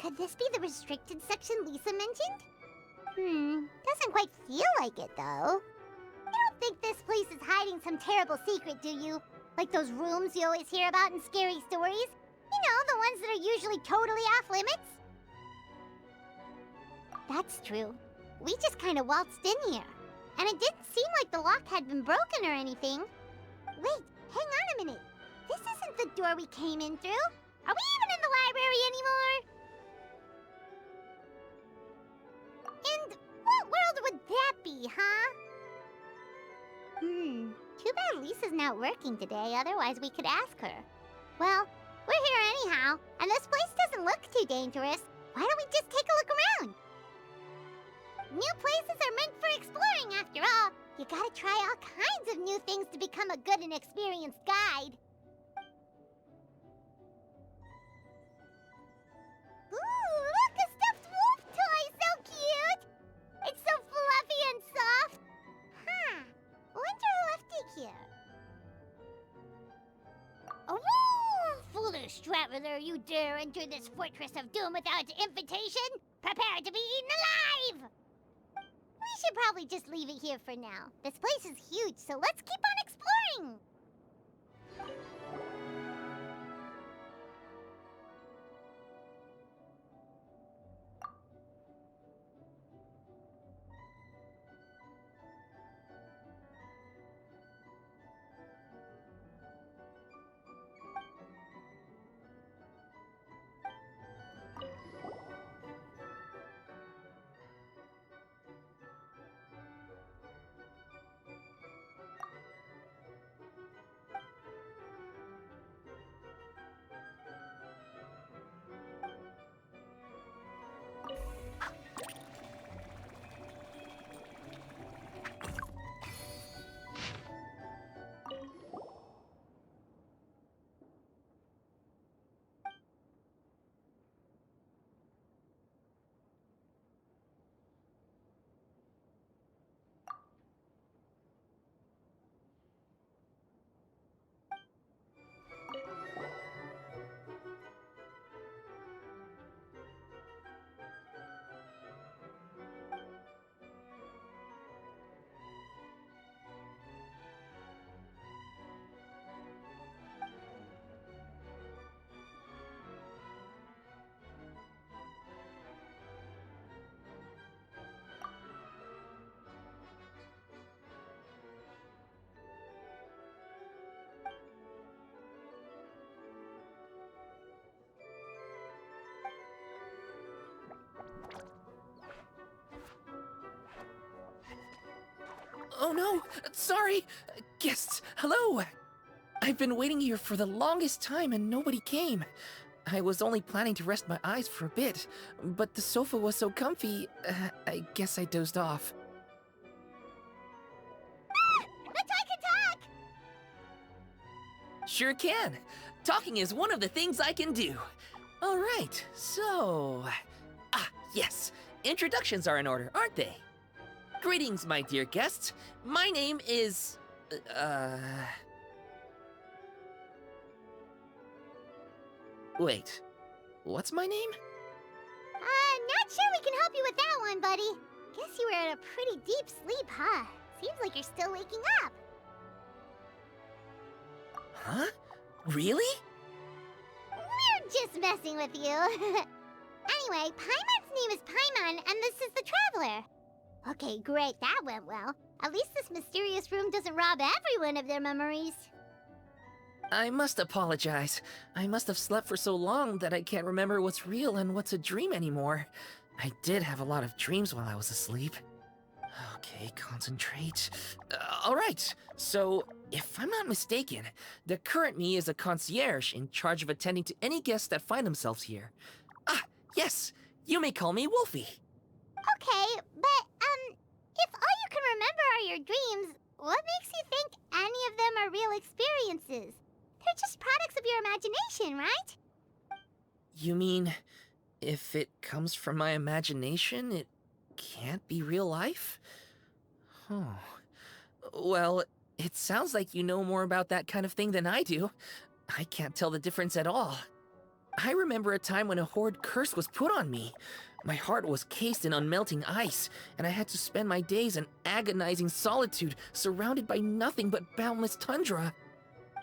Could this be the restricted section Lisa mentioned? Doesn't quite feel like it, though. You don't think this place is hiding some terrible secret, do you? Like those rooms you always hear about in scary stories? You know, the ones that are usually totally off limits? That's true. We just kind of waltzed in here. And it didn't seem like the lock had been broken or anything. Wait, hang on a minute. This isn't the door we came in through. Are we even in the library anymore? And what world would that be, huh? Too bad Lisa's not working today, otherwise we could ask her. Well, we're here anyhow, and this place doesn't look too dangerous. Why don't we just take a look around? New places are meant for exploring, after all. You gotta try all kinds of new things to become a good and experienced guide. Ooh, look, a stuffed wolf toy! So cute! It's so fluffy and soft. Huh. Wonder who left it here. Oh, foolish traveler, you dare enter this fortress of doom without invitation? Prepare to be eaten alive! We should probably just leave it here for now. This place is huge, so let's keep on exploring! Oh no, sorry! Guests, hello! I've been waiting here for the longest time and nobody came. I was only planning to rest my eyes for a bit, but the sofa was so comfy, I guess I dozed off. A toy can talk! Sure can. Talking is one of the things I can do. Alright, so... yes. Introductions are in order, aren't they? Greetings, my dear guests. My name is... Wait. What's my name? Not sure we can help you with that one, buddy. Guess you were in a pretty deep sleep, huh? Seems like you're still waking up. Huh? Really? We're just messing with you. Anyway, Paimon's name is Pаймon, and this is the Traveler. Okay, great, that went well. At least this mysterious room doesn't rob everyone of their memories. I must apologize. I must have slept for so long that I can't remember what's real and what's a dream anymore. I did have a lot of dreams while I was asleep. Okay, concentrate. Alright, so if I'm not mistaken, the current me is a concierge in charge of attending to any guests that find themselves here. Yes, you may call me Wolfie. Okay, but, if all you can remember are your dreams, what makes you think any of them are real experiences? They're just products of your imagination, right? You mean, if it comes from my imagination, it can't be real life? Oh. Well, it sounds like you know more about that kind of thing than I do. I can't tell the difference at all. I remember a time when a horrid curse was put on me. My heart was cased in unmelting ice, and I had to spend my days in agonizing solitude, surrounded by nothing but boundless tundra.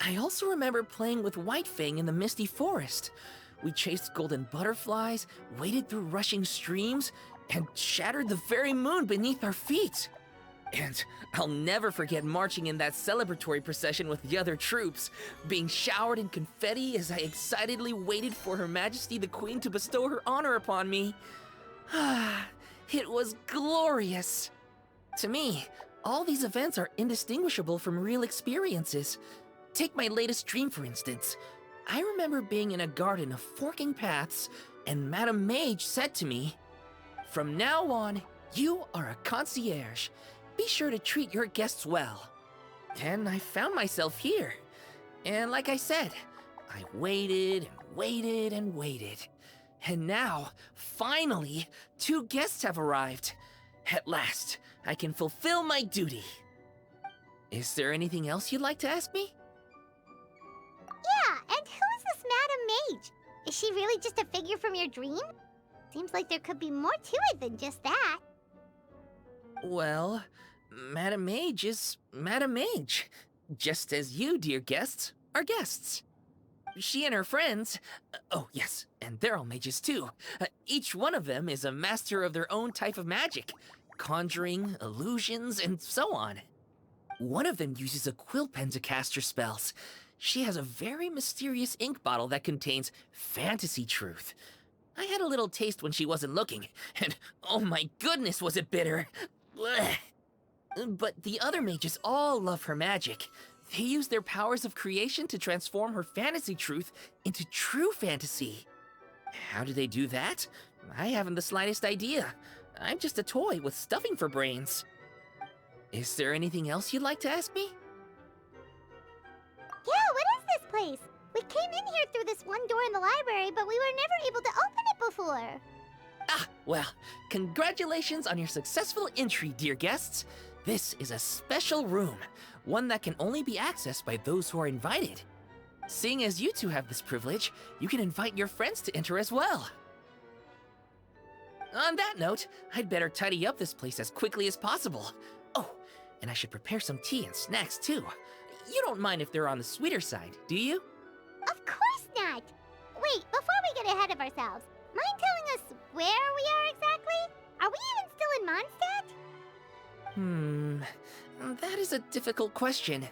I also remember playing with Whitefang in the misty forest. We chased golden butterflies, waded through rushing streams, and shattered the very moon beneath our feet. And I'll never forget marching in that celebratory procession with the other troops, being showered in confetti as I excitedly waited for Her Majesty the Queen to bestow her honor upon me. It was glorious. To me, all these events are indistinguishable from real experiences. Take my latest dream, for instance. I remember being in a garden of forking paths, and Madame Mage said to me, "From now on, you are a concierge. Be sure to treat your guests well." And I found myself here. And like I said, I waited and waited and waited. And now, finally, 2 guests have arrived. At last, I can fulfill my duty. Is there anything else you'd like to ask me? Yeah, and who is this Madame Mage? Is she really just a figure from your dream? Seems like there could be more to it than just that. Well, Madame Mage is Madame Mage. Just as you, dear guests, are guests. She and her friends, oh yes, and they're all mages too. Each one of them is a master of their own type of magic. Conjuring, illusions, and so on. One of them uses a quill pen to cast her spells. She has a very mysterious ink bottle that contains fantasy truth. I had a little taste when she wasn't looking, and oh my goodness was it bitter! Blech. But the other mages all love her magic. They use their powers of creation to transform her fantasy truth into true fantasy. How do they do that? I haven't the slightest idea. I'm just a toy with stuffing for brains. Is there anything else you'd like to ask me? Yeah, what is this place? We came in here through this one door in the library, but we were never able to open it before. Ah, well, congratulations on your successful entry, dear guests. This is a special room, one that can only be accessed by those who are invited. Seeing as you two have this privilege, you can invite your friends to enter as well. On that note, I'd better tidy up this place as quickly as possible. Oh, and I should prepare some tea and snacks too. You don't mind if they're on the sweeter side, do you? Of course not! Wait, before we get ahead of ourselves, mind telling us where we are exactly? Are we even still in Mondstadt? That is a difficult question.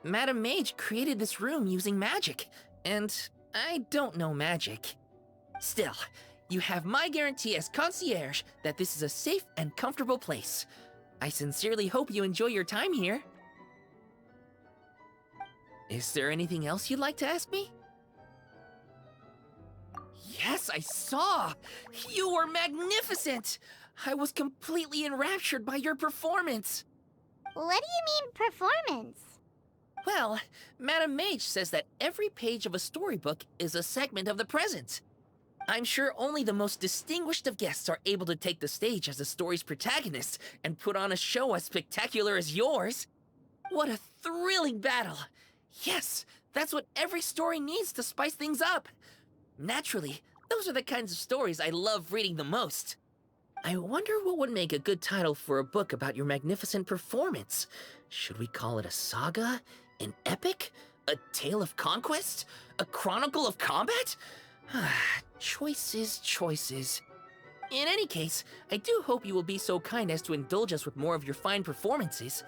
Madame Mage created this room using magic, and I don't know magic. Still, you have my guarantee as concierge that this is a safe and comfortable place. I sincerely hope you enjoy your time here. Is there anything else you'd like to ask me? Yes, I saw! You were magnificent! I was completely enraptured by your performance. What do you mean, performance? Well, Madame Mage says that every page of a storybook is a segment of the present. I'm sure only the most distinguished of guests are able to take the stage as the story's protagonist and put on a show as spectacular as yours. What a thrilling battle! Yes, that's what every story needs to spice things up. Naturally, those are the kinds of stories I love reading the most. I wonder what would make a good title for a book about your magnificent performance. Should we call it a saga? An epic? A tale of conquest? A chronicle of combat? Choices, choices. In any case, I do hope you will be so kind as to indulge us with more of your fine performances.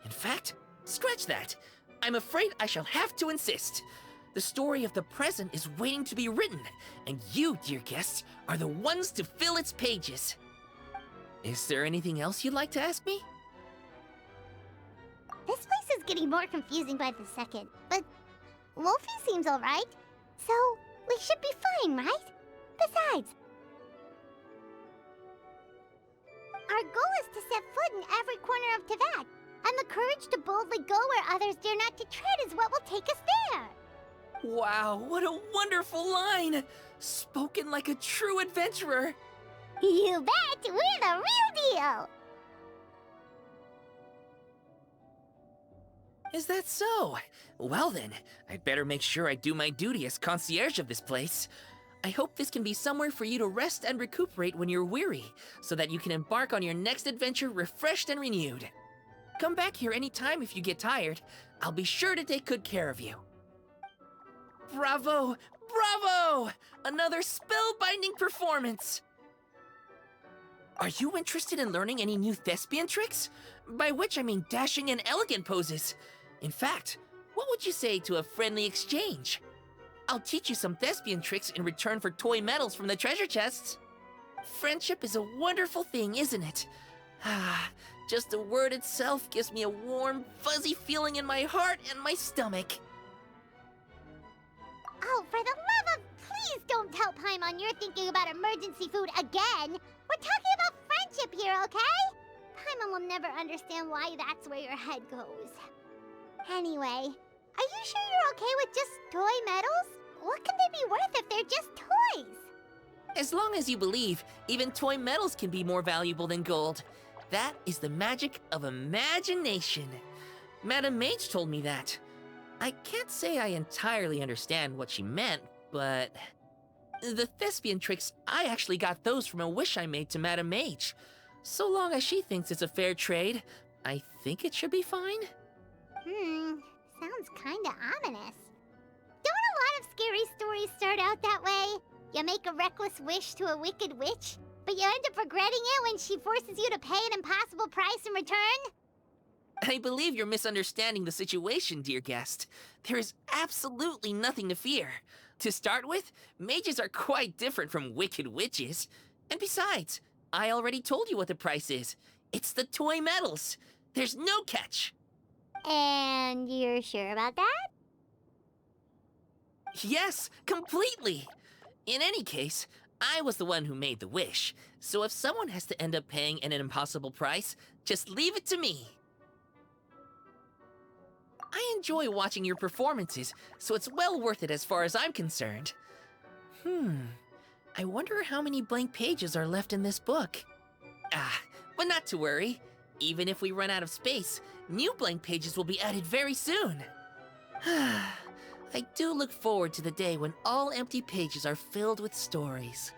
In fact, scratch that. I'm afraid I shall have to insist. The story of the present is waiting to be written, and you, dear guests, are the ones to fill its pages. Is there anything else you'd like to ask me? This place is getting more confusing by the second, but Wolfie seems alright. So, we should be fine, right? Besides, our goal is to set foot in every corner of Teyvat, and the courage to boldly go where others dare not to tread is what will take us there. Wow, what a wonderful line! Spoken like a true adventurer! You bet! We're the real deal! Is that so? Well then, I'd better make sure I do my duty as concierge of this place. I hope this can be somewhere for you to rest and recuperate when you're weary, so that you can embark on your next adventure refreshed and renewed. Come back here anytime if you get tired. I'll be sure to take good care of you. Bravo! Bravo! Another spellbinding performance! Are you interested in learning any new thespian tricks? By which I mean dashing and elegant poses. In fact, what would you say to a friendly exchange? I'll teach you some thespian tricks in return for toy medals from the treasure chests. Friendship is a wonderful thing, isn't it? Ah, just the word itself gives me a warm, fuzzy feeling in my heart and my stomach. Oh, for the love of... Please don't tell Paimon you're thinking about emergency food again! We're talking about friendship here, okay? Paimon will never understand why that's where your head goes. Anyway, are you sure you're okay with just toy medals? What can they be worth if they're just toys? As long as you believe, even toy medals can be more valuable than gold. That is the magic of imagination. Madame Mage told me that. I can't say I entirely understand what she meant, but... The thespian tricks, I actually got those from a wish I made to Madame Mage. So long as she thinks it's a fair trade, I think it should be fine. Sounds kinda ominous. Don't a lot of scary stories start out that way? You make a reckless wish to a wicked witch, but you end up regretting it when she forces you to pay an impossible price in return? I believe you're misunderstanding the situation, dear guest. There is absolutely nothing to fear. To start with, mages are quite different from wicked witches. And besides, I already told you what the price is. It's the toy medals. There's no catch. And you're sure about that? Yes, completely. In any case, I was the one who made the wish. So if someone has to end up paying an impossible price, just leave it to me. I enjoy watching your performances, so it's well worth it as far as I'm concerned. I wonder how many blank pages are left in this book. But not to worry. Even if we run out of space, new blank pages will be added very soon. I do look forward to the day when all empty pages are filled with stories.